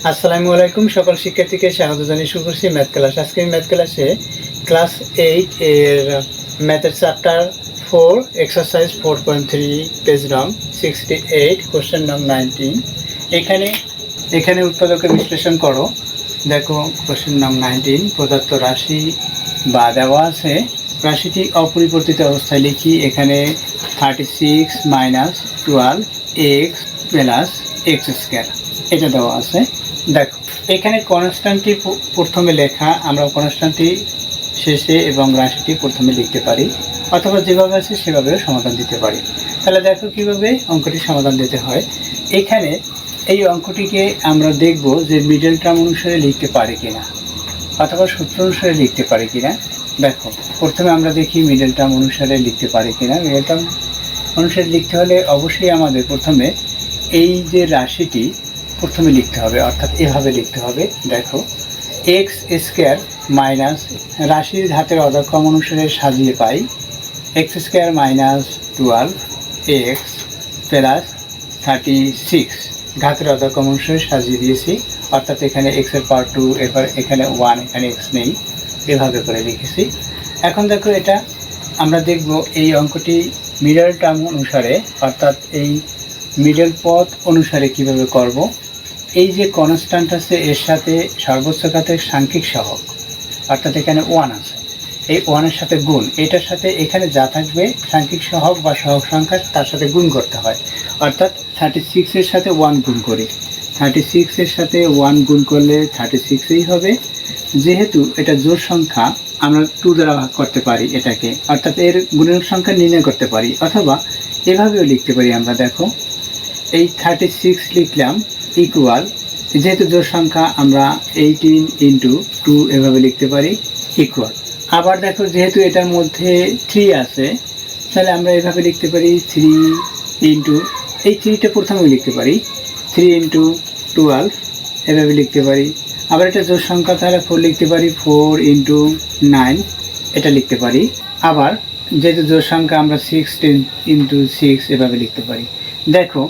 আসসালামু আলাইকুম সকল শিক্ষার্থীকে স্বাগত জানিয়ে শুরু করছি ম্যাথ ক্লাস। আজকে ম্যাথ ক্লাসে ক্লাস 8 এর ম্যাথের চ্যাপ্টার 4 এক্সারসাইজ 4.3 পেজ নং 68 কোশ্চেন নং 19। এখানে উৎপাদকের বিশ্লেষণ করো। দেখো কোশ্চেন নং 19, প্রদত্ত রাশি বা দেওয়া আছে রাশিটি অপরিবর্তিত অবস্থায় লিখি। এখানে 36 minus 12 x plus x square এটা দেওয়া আছে। দেখো এখানে কনস্ট্যান্টটি প্রথমে লেখা, আমরা কনস্ট্যান্টটি শেষে এবং রাশিটি প্রথমে লিখতে পারি, অথবা যেভাবে আছে সেভাবেও সমাধান দিতে পারি। তাহলে দেখো কিভাবে অঙ্কটি সমাধান দিতে হয়। এখানে এই অঙ্কটিকে আমরা দেখব যে মিডল টার্ম অনুসারে লিখতে পারি কিনা, অথবা সূত্র অনুসারে লিখতে পারি কিনা। দেখো প্রথমে আমরা দেখি মিডল টার্ম অনুসারে লিখতে পারি কিনা। মিডল টার্ম অনুসারে লিখতে হলে অবশ্যই আমাদের প্রথমে এই যে রাশিটি প্রথমে লিখতে হবে, অর্থাৎ এভাবে লিখতে হবে। দেখো এক্স স্কোয়ার মাইনাস রাশির ধাতের অধক্রম অনুসারে সাজিয়ে পাই x square minus 12 x plus 36 ঘাতের অধক্রম অনুসারে সাজিয়ে দিয়েছি, অর্থাৎ এখানে এক্সের পাওয়ার 2, এবার এখানে 1, এখানে এক্স নেই, এভাবে করে লিখেছি। এখন দেখো এটা আমরা দেখব এই অঙ্কটি মিডল টার্ম অনুসারে, অর্থাৎ এই মিডল পথ অনুসারে কিভাবে করব। এই যে কনস্ট্যান্ট আছে এর সাথে সর্বোচ্চ ঘাতের সাংখ্যিক সহগ, অর্থাৎ এখানে 1 আছে, এই 1-এর সাথে গুণ, এটার সাথে এখানে যা থাকবে সাংখ্যিক সহগ বা সহগ সংখ্যা তার সাথে গুণ করতে হয়। অর্থাৎ 36-এর সাথে 1 গুণ করি, 36-এর সাথে 1 গুণ করলে 36ই হবে। যেহেতু এটা জোড় সংখ্যা আমরা 2 দ্বারা ভাগ করতে পারি এটাকে, অর্থাৎ এর গুণের সংখ্যা নির্ণয় করতে পারি, অথবা এভাবেও লিখতে পারি আমরা। দেখো এই 36 লিখলাম ইকুয়াল, যেহেতু জোড় সংখ্যা আমরা 18 ইন্টু 2 এভাবে লিখতে পারি ইকুয়াল। আবার দেখো যেহেতু এটার মধ্যে 3 আছে, তাহলে আমরা এভাবে লিখতে পারি 3 ইন্টু, এই 3টা প্রথমে লিখতে পারি 3 ইন্টু 12 এভাবে লিখতে পারি। আবার এটা জোড় সংখ্যা, তাহলে 4 লিখতে পারি 4 ইন্টু 9 এটা লিখতে পারি। আবার যেহেতু জোড় সংখ্যা আমরা 16 ইন্টু 6 এভাবে লিখতে পারি। দেখো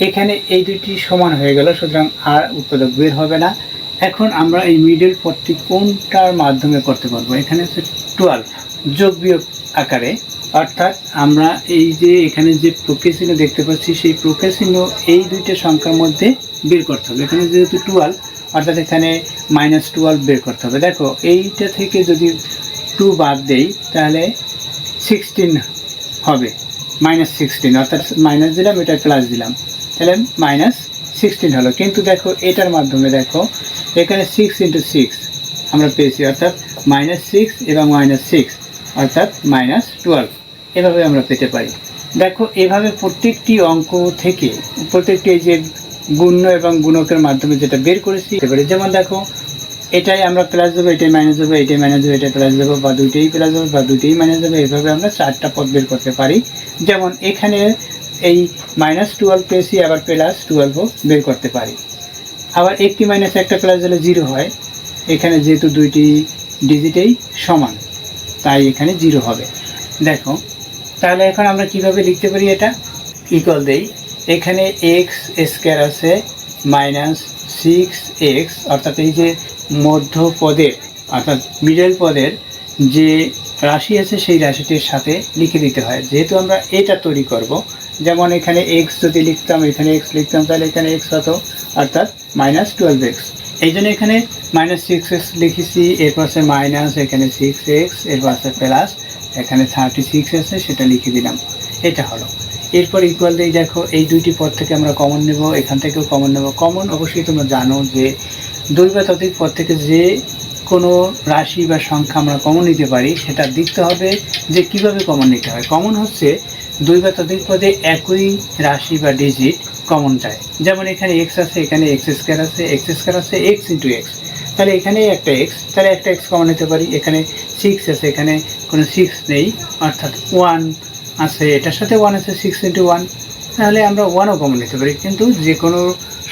এখানে এই দুটি সমান হয়ে গেল, সুতরাং আর উৎপাদক বের হবে না। এখন আমরা এই মিডল পথটি কোনটার মাধ্যমে করতে পারবো। এখানে হচ্ছে 12 যোগ বিয়োগ আকারে, অর্থাৎ আমরা এই যে এখানে যে প্রক্রিয়া চিহ্ন দেখতে পাচ্ছি সেই প্রক্রিয়া চিহ্ন এই দুইটা সংখ্যার মধ্যে বের করতে হবে। এখানে যেহেতু 12, অর্থাৎ এখানে -12 বের করতে হবে। দেখো এইটা থেকে যদি 2 বাদ দেই তাহলে 16 হবে, -16, অর্থাৎ মাইনাস দিলাম, এটা প্লাস দিলাম, তাহলে -16 হলো। কিন্তু দেখো এটার মাধ্যমে দেখো এখানে 6 ইন্টু 6 আমরা পেয়েছি, অর্থাৎ -6 এবং -6 অর্থাৎ -12 এভাবে আমরা পেতে পারি। দেখো এভাবে প্রত্যেকটি অঙ্ক থেকে প্রত্যেকটি এই যে গুণ্য এবং গুণকের মাধ্যমে যেটা বের করেছি এবারে, যেমন দেখো এটাই আমরা প্লাস দেবো, এটাই মাইনাস দেবো, এটাই মাইনাস দেবো, এটাই প্লাস দেবো, বা দুইটাই প্লাস দেবো বা দুইটাই মাইনাস দেবো, এভাবে আমরা 4টা পদ বের করতে পারি। যেমন এখানে এই -12 পেয়েছি, আবার +12ও বের করতে পারি। আবার একটি মাইনাস একটা প্লাস দিলে 0 হয়, এখানে যেহেতু দুইটি ডিজিটেই সমান তাই এখানে 0 হবে। দেখো তাহলে এখন আমরা কিভাবে লিখতে পারি, এটা ইকুয়াল দেই। এখানে এক্স স্কোয়ার আছে -6x, অর্থাৎ এই যে মধ্য পদের অর্থাৎ মিডল পদের যে রাশি আছে সেই রাশিটির সাথে লিখে দিতে হয়। যেহেতু আমরা এটা তৈরি করব, যেমন এখানে এক্স যদি লিখতাম, এখানে এক্স লিখতাম, তাহলে এখানে এক্স হতো, অর্থাৎ -12x। এই জন্য এখানে -6x লিখেছি, এর পাশে মাইনাস, এখানে 6x, এর পাশে প্লাস, এখানে 36 আছে সেটা লিখে দিলাম, এটা হলো। এরপর ইকুয়াল দিয়ে দেখো এই দুইটি পদ থেকে আমরা কমন নেব, এখান থেকেও কমন নেব। কমন অবশ্যই তোমরা জানো যে 2 বা ততোধিক পদ থেকে যে কোনো রাশি বা সংখ্যা আমরা কমন নিতে পারি, সেটা দেখতে হবে যে কিভাবে কমন নিতে হয়। কমন হচ্ছে 2 বা ততোধিক পদে একই রাশি বা ডিজিট কমন যায়। যেমন এখানে এক্স আছে, এখানে এক্স স্কোয়ার আছে, এক্স স্কোয়ার আছে এক্স ইন্টু এক্স, তাহলে এখানে একটা এক্স, তাহলে একটা এক্স কমন নিতে পারি। এখানে 6 আছে, এখানে কোনো 6 নেই, অর্থাৎ 1 আছে, এটার সাথে 1 আছে, 6 ইন্টু 1, তাহলে আমরা 1ও কমন নিতে পারি। কিন্তু যে কোনো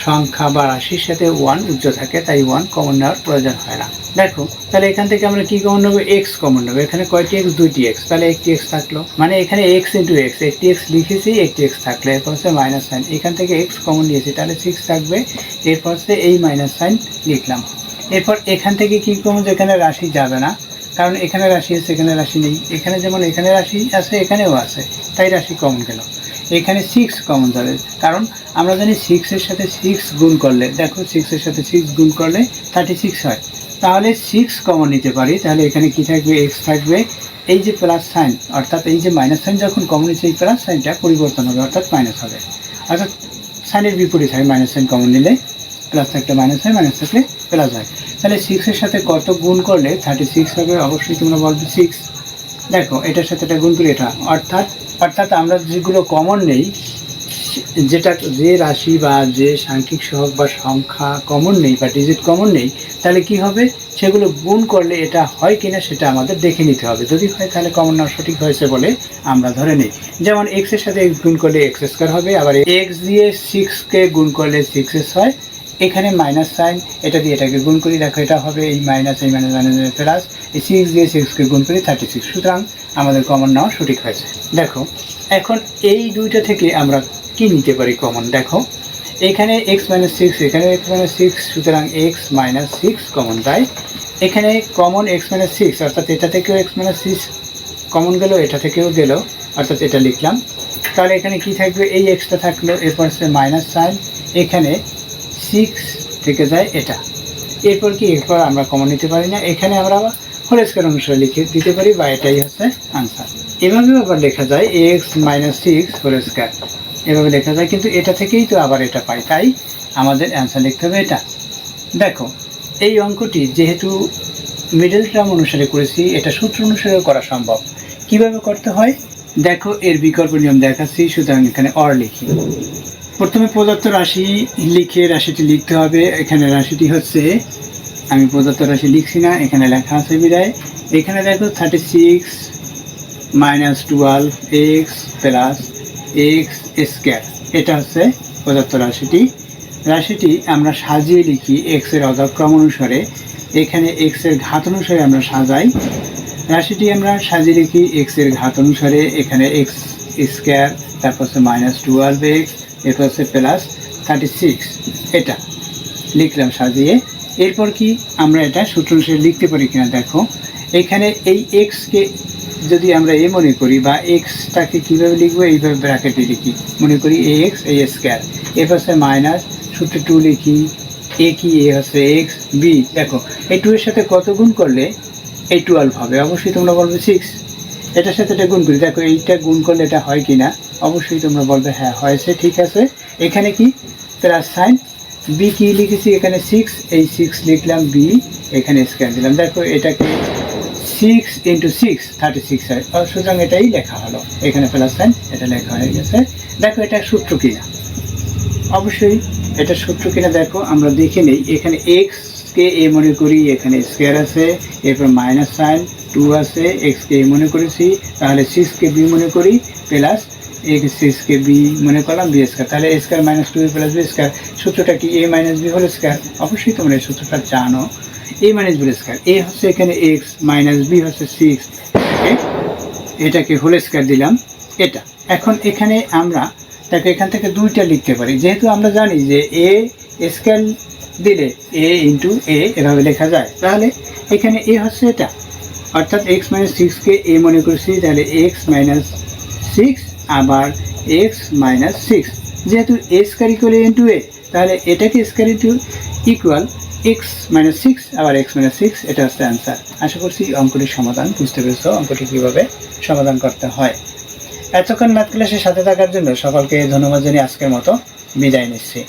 সংখ্যা বা রাশির সাথে 1 উজ্জ থাকে, তাই 1 কমন নেওয়ার প্রয়োজন হয় না। দেখো তাহলে এখান থেকে আমরা কি কমন নেবো? এক্স কমন নেবো। এখানে কয়টি এক্স? 2টি এক্স, তাহলে একটি এক্স থাকলো, মানে এখানে এক্স ইন্টু এক্স, একটি এক্স লিখেছি, একটি এক্স থাকলো, এরপর হচ্ছে মাইনাস সাইন, এখান থেকে এক্স কমন নিয়েছি, তাহলে 6 থাকবে, এরপর হচ্ছে এই মাইনাস সাইন লিখলাম। এরপর এখান থেকে কি কমন? যেখানে রাশি যাবে না, কারণ এখানে রাশি আছে, এখানে রাশি নেই, এখানে যেমন এখানে রাশি আছে এখানেও আছে, তাই রাশি কমন গেল। এখানে 6 কমন যাবে, কারণ আমরা জানি 6-এর সাথে 6 গুণ করলে, দেখো 6-এর সাথে 6 গুণ করলে 36 হয়, তাহলে 6 কমন নিতে পারি। তাহলে এখানে কি থাকবে? এক্স থাকবে, এই যে প্লাস সাইন, অর্থাৎ এই যে মাইনাস সাইন যখন কমন নিচ্ছে এই প্লাস সাইনটা পরিবর্তন হবে, অর্থাৎ মাইনাস হবে, অর্থাৎ সাইনের বিপরীত হয়, মাইনাস সাইন কমন নিলে প্লাস থাকলে মাইনাস হয়, মাইনাস থাকলে প্লাস হয়। তাহলে 6-এর সাথে কত গুণ করলে 36 হবে? অবশ্যই তোমরা বলবে 6। দেখো এটার সাথে এটা গুণ করি, এটা অর্থাৎ আমরা যেগুলো কমন নেই, যেটা যে রাশি বা যে সাংখ্যিক সহগ বা সংখ্যা কমন নেই বা ডিজিট কমন নেই, তাহলে কি হবে? সেগুলো গুণ করলে এটা হয় কিনা সেটা আমাদের দেখে নিতে হবে, যদি হয় তাহলে কমন নেওয়া সঠিক হয়েছে বলে আমরা ধরে নিই। যেমন এক্সের সাথে এক্স গুণ করলে এক্স স্কোয়ার হবে, আবার এক্স দিয়ে 6কে গুণ করলে 6s হয়, এখানে মাইনাস সাইন, এটা দিয়ে এটাকে গুণ করি, দেখো এটা হবে এই মাইনাস, এই মাইনাস মাইনাস প্লাস, এই 6 দিয়ে 6কে গুণ করি 36, সুতরাং আমাদের কমন নেওয়া সঠিক হয়েছে। দেখো এখন এই দুইটা থেকে আমরা কি নিতে পারি কমন? দেখো এখানে x - 6, এখানে x - 6, সুতরাং x - 6 কমন, তাই এখানে কমন x - 6, অর্থাৎ এটা থেকেও x - 6 কমন গেল, এটা থেকেও গেল, অর্থাৎ এটা লিখলাম। তাহলে এখানে কি থাকবে? এই এক্সটা থাকলো, এরপর হচ্ছে মাইনাস সাইন, এখানে 6 থেকে যায় এটা, এরপর কি? এরপর আমরা কমন নিতে পারি না, এখানে আমরা আবার হোল স্কয়ার অনুসারে লিখে দিতে পারি, বা এটাই হচ্ছে আনসার। এভাবেও আবার লেখা যায় x - 6 হোল স্কয়ার, এভাবে লেখা যায়, কিন্তু এটা থেকেই তো আবার এটা পাই, তাই আমাদের অ্যান্সার লিখতে হবে এটা। দেখো এই অঙ্কটি যেহেতু মিডল টার্ম অনুসারে করেছি, এটা সূত্র অনুসারেও করা সম্ভব। কিভাবে করতে হয় দেখো, এর বিকল্প নিয়ম দেখাচ্ছি, সুতরাং এখানে অর লিখি। প্রথমে প্রদত্ত রাশি লিখে রাশিটি লিখতে হবে। এখানে রাশিটি হচ্ছে, আমি প্রদত্ত রাশি লিখছি না, এখানে লেখা আছে বিদায়। এখানে দেখো 36 - 12x প্লাস x স্কয়ার, এটা হচ্ছে প্রদত্ত রাশিটি আমরা সাজিয়ে লিখি এক্সের অধক্রম অনুসারে, এখানে এক্সের ঘাত অনুসারে আমরা সাজাই, রাশিটি আমরা সাজিয়ে লিখি এক্সের ঘাত অনুসারে, এখানে এক্স স্কয়ার, তারপর হচ্ছে -12x, এরপর হচ্ছে প্লাস 36, এটা লিখলাম সাজিয়ে। এরপর কি আমরা এটা সূত্র অনুসারে লিখতে পারি কিনা দেখো, এখানে এই এক্সকে যদি আমরা এ মনে করি, বা এক্সটাকে কীভাবে লিখবো, এইভাবে ব্র্যাকেটে লিখি, মনে করি এ এক্স এ স্কয়ার, এরপর হচ্ছে মাইনাস, সূত্রে 2 লিখি, এ কি? এ হচ্ছে এক্স, বি, দেখো এই 2 এর সাথে কত গুণ করলে এই 12 হবে? অবশ্যই তোমরা বলবে 6, এটার সাথে এটা গুণ করি, দেখো এইটা গুণ করলে এটা হয় কি না, অবশ্যই তোমরা বলবে হ্যাঁ হয়েছে, ঠিক আছে। এখানে কি? প্লাস সাইন, বি কি লিখেছি? এখানে 6, এই 6 লিখলাম, বি এখানে স্কয়ার দিলাম, দেখো এটাকে 6 × 6 36 হয়, সুতরাং এটাই লেখা হলো, এখানে প্লাস সাইন, এটা লেখা হয়ে গেছে। দেখো এটা সূত্র কিনা, অবশ্যই এটা সূত্র কিনা দেখো আমরা দেখে নেই। এখানে এক্সকে এ মনে করি, এখানে স্কয়ার আছে, এরপর মাইনাস সাইন, 2 আছে, এক্সকে এ মনে করেছি, তাহলে 6কে বি মনে করি, প্লাস এক্স 6কে বি মনে করলাম, বি স্কয়ার, তাহলে এ স্কয়ার - 2 প্লাস বি স্কয়ার, সূত্রটা কি? a - b হোল স্কয়ার, অবশ্যই তোমরা এই সূত্রটা জানো, a - b স্কয়ার, এ হচ্ছে এখানে x, - b হচ্ছে 6, এটাকে হোল স্কয়ার দিলাম, এটা। এখন এখানে আমরা তাকে এখান থেকে 2টা লিখতে পারি, যেহেতু আমরা জানি যে এ স্কয়ার দিলে a × a এভাবে লেখা যায়, তাহলে এখানে a হচ্ছে এটা, অর্থাৎ x - 6কে a মনে করছি, তাহলে x - 6 আবার x - 6, যেহেতু a স্কয়ার = a × a, তাহলে এটাকে স্কয়ার ইকুয়াল x - 6 আবার x - 6, এটা হচ্ছে অ্যান্সার। আশা করছি অঙ্কটির সমাধান বুঝতে পেরেছো, অঙ্কটি কীভাবে সমাধান করতে হয়। এতক্ষণ ম্যাথ ক্লাসের সাথে থাকার জন্য সকলকে ধন্যবাদ জানিয়ে আজকের মতো বিদায় নিচ্ছি।